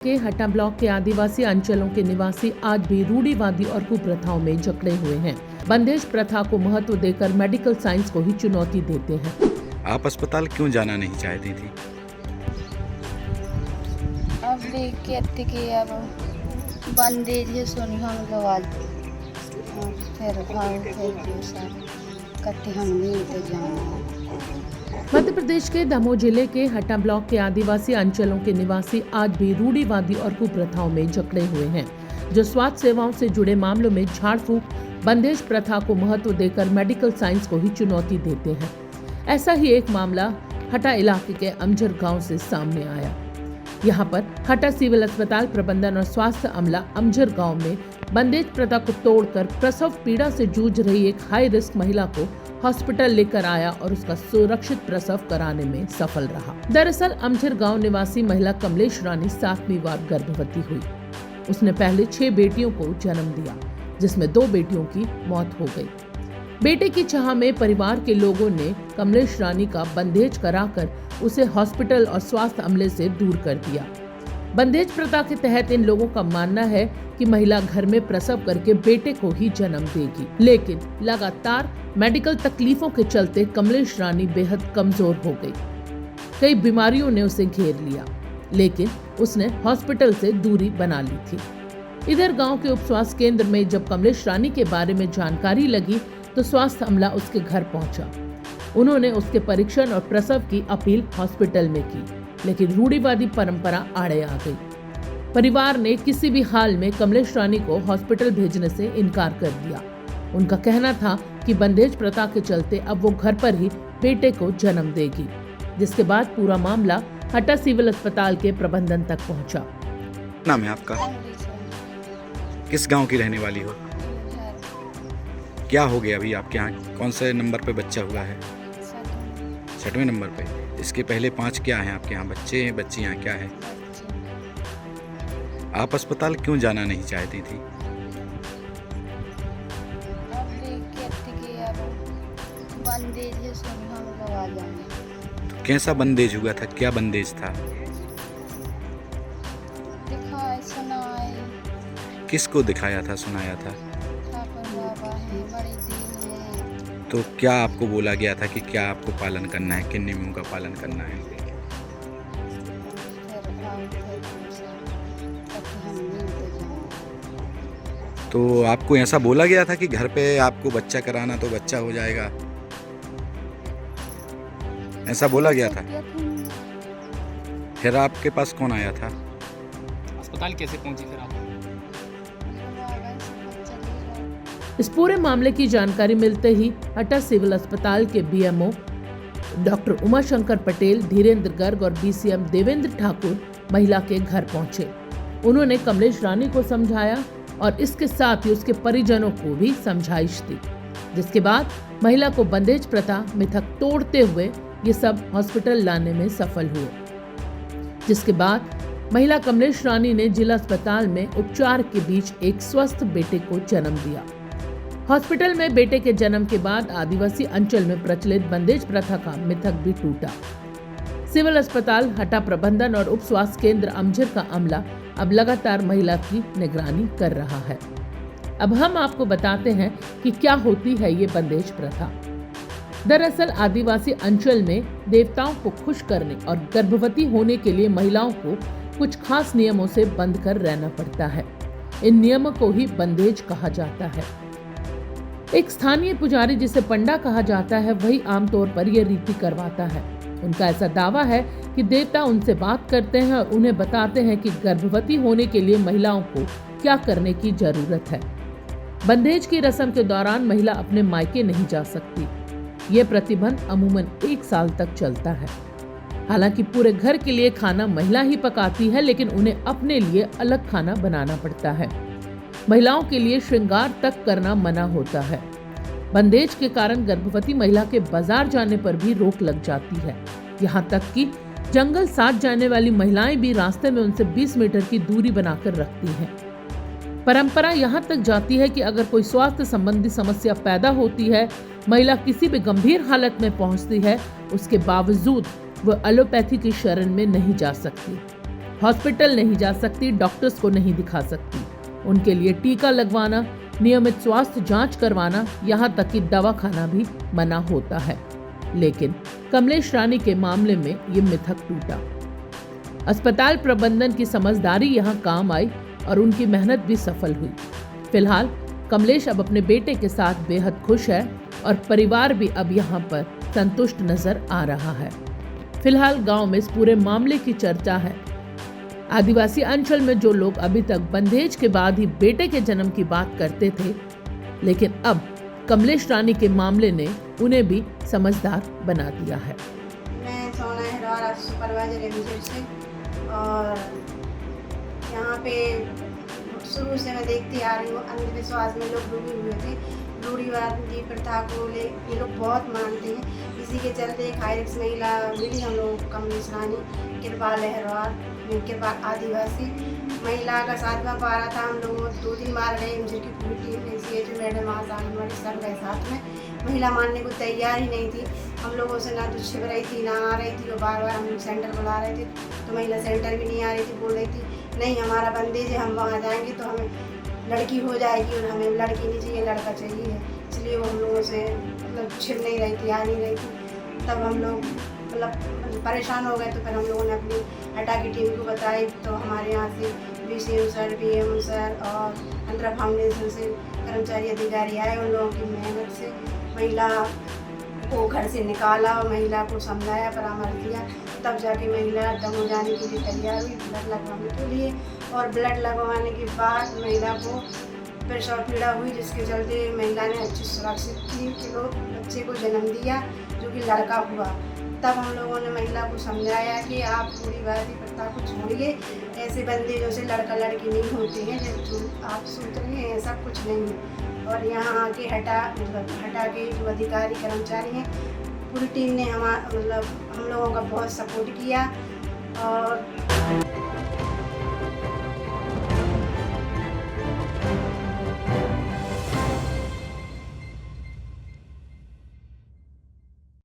के हटा ब्लॉक के आदिवासी अंचलों के निवासी आज भी रूढ़िवादी और कुप्रथाओं में जकड़े हुए हैं। बंदेज प्रथा को महत्व देकर मेडिकल साइंस को ही चुनौती देते हैं। आप अस्पताल क्यों जाना नहीं चाहती थी? अब कहते कि अब बंदेज है सुनी हम गवाल फिर कहते हम नहीं तो जाना। मध्य प्रदेश के दमोह जिले के हटा ब्लॉक के आदिवासी अंचलों के निवासी आज भी रूढ़िवादी और कुप्रथाओं में जकड़े हुए हैं, जो स्वास्थ्य सेवाओं से जुड़े मामलों में झाड़ फूक, बंदेज प्रथा को महत्व देकर मेडिकल साइंस को ही चुनौती देते हैं। ऐसा ही एक मामला हटा इलाके के अमझर गांव से सामने आया। यहां पर हटा सिविल अस्पताल प्रबंधन और स्वास्थ्य अमला अमझर गांव में बंदेज प्रथा को तोड़कर प्रसव पीड़ा से जूझ रही एक हाई रिस्क महिला को हॉस्पिटल लेकर आया और उसका सुरक्षित प्रसव कराने में सफल रहा। दरअसल अमझर गांव निवासी महिला कमलेश रानी 7वीं बार गर्भवती हुई। उसने पहले 6 बेटियों को जन्म दिया, जिसमें 2 बेटियों की मौत हो गई। बेटे की चाह में परिवार के लोगों ने कमलेश रानी का बंदेज कराकर उसे हॉस्पिटल और स्वास्थ्य अमले से दूर कर दिया। बंदेज प्रथा के तहत इन लोगों का मानना है कि महिला घर में प्रसव करके बेटे को ही जन्म देगी, लेकिन लगातार मेडिकल तकलीफों के चलते कमलेश रानी बेहद कमजोर हो गई। कई बीमारियों ने उसे घेर लिया, लेकिन उसने हॉस्पिटल से दूरी बना ली थी। इधर गांव के उप स्वास्थ्य केंद्र में जब कमलेश रानी के बारे में जानकारी लगी तो स्वास्थ्य अमला उसके घर पहुंचा। उन्होंने उसके परीक्षण और प्रसव की अपील हॉस्पिटल में की, लेकिन रूढ़िवादी परंपरा आड़े आ गई। परिवार ने किसी भी हाल में कमलेश रानी को हॉस्पिटल भेजने से इनकार कर दिया। उनका कहना था कि बंदेज प्रथा के चलते अब वो घर पर ही बेटे को जन्म देगी, जिसके बाद पूरा मामला हटा सिविल अस्पताल के प्रबंधन तक पहुंचा। नाम है आपका? किस गांव की रहने वाली हो? क्या हो गया अभी आपके यहाँ? कौन से नंबर पे बच्चा हुआ है? 6वें नंबर पे। इसके पहले 5 क्या हैं आपके यहाँ? बच्चे हैं, बच्चियाँ क्या है? आप अस्पताल क्यों जाना नहीं चाहती थी? बंदेज है सुनी हम गवाल तो कैसा बंदेज हुआ था? क्या बंदेज था? दिखाए सुनाए। किसको दिखाया था, सुनाया था? बाबा है, बड़ी दी है। तो क्या आपको बोला गया था कि क्या आपको पालन करना है, किन नियमों का पालन करना है? तो आपको ऐसा बोला गया था कि घर पे आपको बच्चा कराना तो बच्चा हो जाएगा, ऐसा बोला गया था? फिर आपके पास कौन आया था? अस्पताल कैसे पहुंची फिर आप? इस पूरे मामले की जानकारी मिलते ही हटा सिविल अस्पताल के बीएमओ डॉक्टर उमाशंकर पटेल, धीरेन्द्र गर्ग और बीसीएम देवेंद्र ठाकुर महिला के घर पहुंचे। उन्होंने कमलेश रानी को समझाया और इसके साथ ही उसके परिजनों को भी समझाइश दी, जिसके बाद महिला को बंदेज प्रथा मिथक तोड़ते हुए ये सब हॉस्पिटल लाने में सफल हुए। जिसके बाद महिला कमलेश रानी ने जिला अस्पताल में उपचार के बीच एक स्वस्थ बेटे को जन्म दिया। हॉस्पिटल में बेटे के जन्म के बाद आदिवासी अंचल में प्रचलित बंदेज प्रथा का मिथक भी टूटा। सिविल अस्पताल हटा प्रबंधन और उप स्वास्थ्य केंद्र अमझर का अमला अब लगातार महिला की निगरानी कर रहा है। अब हम आपको बताते हैं कि क्या होती है ये बंदेज प्रथा। दरअसल आदिवासी अंचल में देवताओं को खुश करने और गर्भवती होने के लिए महिलाओं को कुछ खास नियमों से बंध कर रहना पड़ता है। इन नियमों को ही बंदेज कहा जाता है। एक स्थानीय पुजारी, जिसे पंडा कहा जाता है, वही आमतौर पर यह रीति करवाता है। उनका ऐसा दावा है कि देवता उनसे बात करते हैं और उन्हें बताते हैं कि गर्भवती होने के लिए महिलाओं को क्या करने की जरूरत है। बंदेज की रस्म के दौरान महिला अपने मायके नहीं जा सकती। ये प्रतिबंध अमूमन 1 साल तक चलता है। हालांकि पूरे घर के लिए खाना महिला ही पकाती है, लेकिन उन्हें अपने लिए अलग खाना बनाना पड़ता है। महिलाओं के लिए श्रृंगार तक करना मना होता है। बंदेज के कारण गर्भवती महिला के बाजार जाने पर भी रोक लग जाती है। यहाँ तक कि जंगल साथ जाने वाली महिलाएं भी रास्ते में उनसे 20 मीटर की दूरी बनाकर रखती हैं। परंपरा यहाँ तक जाती है कि अगर कोई स्वास्थ्य संबंधी समस्या पैदा होती है, महिला किसी भी गंभीर हालत में पहुँचती है, उसके बावजूद वह एलोपैथी की शरण में नहीं जा सकती। हॉस्पिटल नहीं जा सकती, डॉक्टर्स को नहीं दिखा सकती। उनके लिए टीका लगवाना, नियमित स्वास्थ्य जांच करवाना, यहाँ तक कि दवाखाना भी मना होता है। लेकिन कमलेश रानी के मामले में ये मिथक टूटा। अस्पताल प्रबंधन की समझदारी यहाँ काम आई और उनकी मेहनत भी सफल हुई। फिलहाल कमलेश अब अपने बेटे के साथ बेहद खुश है और परिवार भी अब यहाँ पर संतुष्ट नजर आ रहा है। फिलहाल गांव में इस पूरे मामले की चर्चा है। आदिवासी अंचल में जो लोग अभी तक बंधेज के बाद ही बेटे के जन्म की बात करते थे, लेकिन अब कमलेश रानी के मामले ने उन्हें भी समझदार बना दिया है। मैं सोना हेरवार सुपरवाइजर एमजेड से, और यहाँ पे शुरू से मैं देखती आ रही हूँ, अंधविश्वास में लोग डूबे हुए थे। रूढ़िवादी प्रथा को ये लोग बहुत मानते हैं। इसी के चलते एक हाईरिक्स महिला मिली हम लोग, कमलेश रानी, कृपाल हेरवार, कृपाल आदिवासी महिला का 7वां पारा था। हम लोग 2 दिन बार गए, एमजेड की पूरी टीम ने, CHO मैडम, आंगनवाड़ी सब गए साथ में। महिला मानने को तैयार ही नहीं थी। हम लोगों से ना तो छिप रही थी, ना आ रही थी। वो बार बार हम लोग सेंटर बुला रहे थे तो महिला सेंटर भी नहीं आ रही थी। बोल रही थी नहीं हमारा बंदेज है, हम वहाँ जाएंगे तो हमें लड़की हो जाएगी और हमें लड़की नहीं चाहिए, लड़का चाहिए। इसलिए वो हम लोगों से मतलब छिप नहीं रही थी, आ नहीं रही थी। तब हम लोग मतलब परेशान हो गए। तो फिर हम लोगों ने अपनी हटा की टीम को बताई। तो हमारे यहाँ से BCM सर, BMO सर और अंतरा फाउंडेशन से कर्मचारी अधिकारी आए। उन लोगों की मेहनत से महिला को घर से निकाला और महिला को समझाया, परामर्श दिया। तब जाके महिला दम हो जाने के लिए तैयार हुई ब्लड लगवाने के लिए। और ब्लड लगवाने के बाद महिला को प्रसव पीड़ा हुई, जिसके चलते महिला ने अच्छी सुरक्षित 3 किलो बच्चे को जन्म दिया, जो कि लड़का हुआ। तब हम लोगों ने महिला को समझाया कि आप रूढ़िवादी प्रथा को छोड़िए, ऐसे बंदेजों से लड़का लड़की नहीं होते हैं जो आप सोच रहे हैं, ऐसा कुछ नहीं है। और यहाँ आके हटा के जो अधिकारी कर्मचारी हैं, पूरी टीम ने हम लोगों का बहुत सपोर्ट किया। और